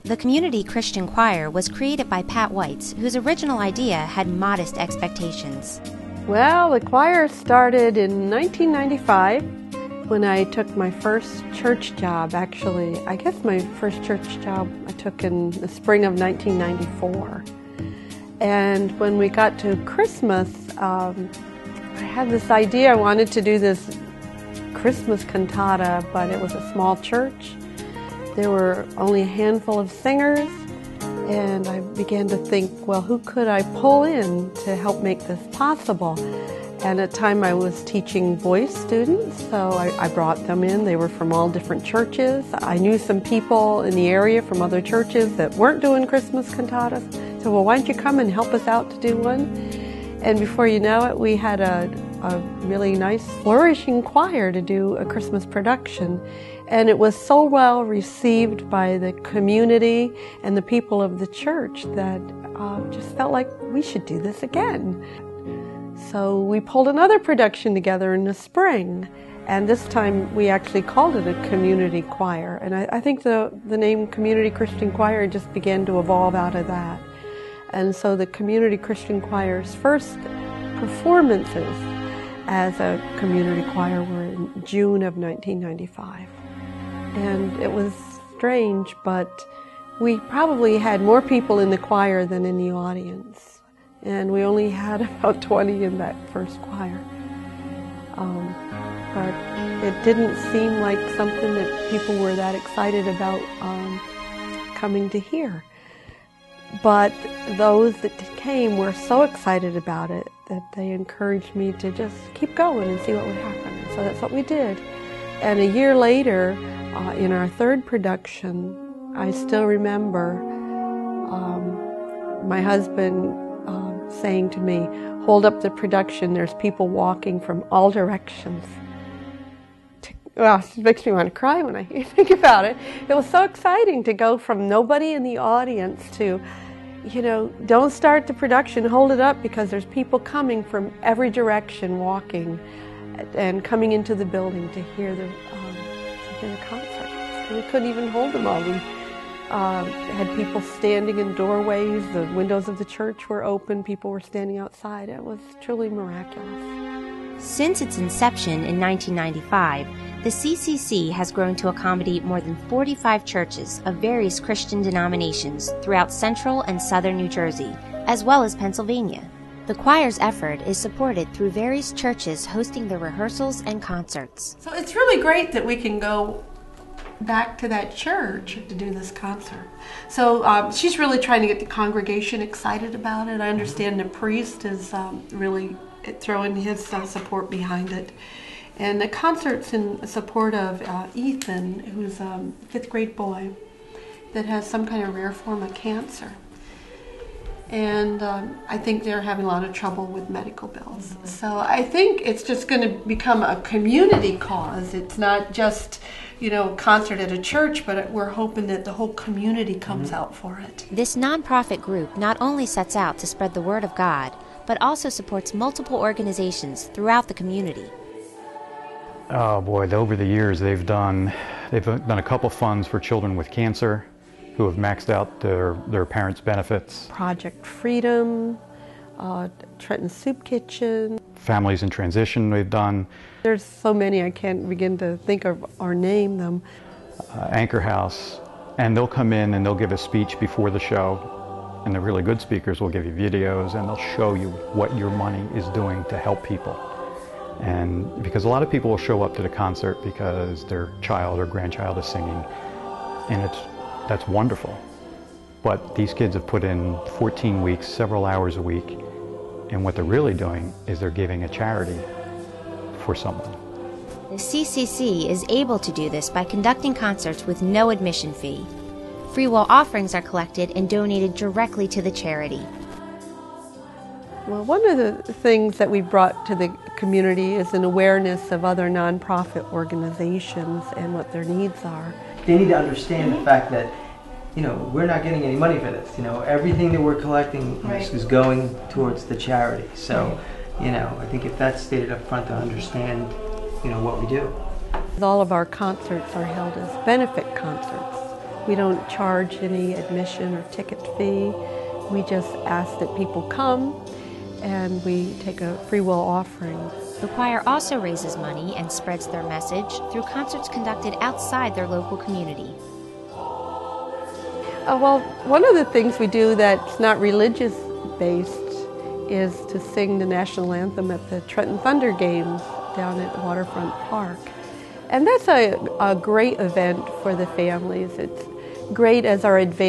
The Community Christian Choir was created by Pat Weitz, whose original idea had modest expectations. Well, the choir started in 1995 when I took my first church job. Actually, I guess my first church job I took in the spring of 1994. And when we got to Christmas, I had this idea. I wanted to do this Christmas cantata, but it was a small church. There were only a handful of singers, and I began to think, well, who could I pull in to help make this possible? And at the time I was teaching voice students, so I brought them in. They were from all different churches. I knew some people in the area from other churches that weren't doing Christmas cantatas. So, well, why don't you come and help us out to do one? And before you know it, we had a really nice, flourishing choir to do a Christmas production. And it was so well received by the community and the people of the church that just felt like we should do this again. So we pulled another production together in the spring, and this time we actually called it a community choir. And I think the name Community Christian Choir just began to evolve out of that. And so the Community Christian Choir's first performances as a community choir were in June of 1995. And it was strange, but we probably had more people in the choir than in the audience. And we only had about 20 in that first choir. But it didn't seem like something that people were that excited about coming to hear. But those that came were so excited about it that they encouraged me to just keep going and see what would happen. And so that's what we did. And a year later, in our third production, I still remember my husband saying to me, "Hold up the production, there's people walking from all directions." Well, it makes me want to cry when I think about it. It was so exciting to go from nobody in the audience to, don't start the production, hold it up, because there's people coming from every direction walking and coming into the building to hear the concert. And we couldn't even hold them all. We had people standing in doorways, the windows of the church were open, people were standing outside. It was truly miraculous. Since its inception in 1995, the CCC has grown to accommodate more than 45 churches of various Christian denominations throughout central and southern New Jersey, as well as Pennsylvania. The choir's effort is supported through various churches hosting their rehearsals and concerts. So it's really great that we can go back to that church to do this concert. So she's really trying to get the congregation excited about it. I understand the priest is really throwing his support behind it. And the concert's in support of Ethan, who's a 5th grade boy that has some kind of rare form of cancer. And I think they're having a lot of trouble with medical bills. So I think it's just going to become a community cause. It's not just, a concert at a church, but we're hoping that the whole community comes out for it. This nonprofit group not only sets out to spread the word of God, but also supports multiple organizations throughout the community. Oh boy, over the years they've done a couple funds for children with cancer who have maxed out their parents' benefits. Project Freedom, Trenton Soup Kitchen. Families in Transition they've done. There's so many I can't begin to think of or name them. Anchor House, and they'll come in and they'll give a speech before the show, and the really good speakers will give you videos and they'll show you what your money is doing to help people. And because a lot of people will show up to the concert because their child or grandchild is singing, and that's wonderful. But these kids have put in 14 weeks, several hours a week, and what they're really doing is they're giving a charity for someone. The CCC is able to do this by conducting concerts with no admission fee. Free will offerings are collected and donated directly to the charity. Well, one of the things that we brought to the community is an awareness of other nonprofit organizations and what their needs are. They need to understand the fact that, we're not getting any money for this. Everything that we're collecting is going towards the charity. So, I think if that's stated up front, to understand, what we do. All of our concerts are held as benefit concerts. We don't charge any admission or ticket fee. We just ask that people come, and we take a free will offering. The choir also raises money and spreads their message through concerts conducted outside their local community. Well, one of the things we do that's not religious-based is to sing the national anthem at the Trenton Thunder games down at Waterfront Park. And that's a great event for the families. It's great as our advance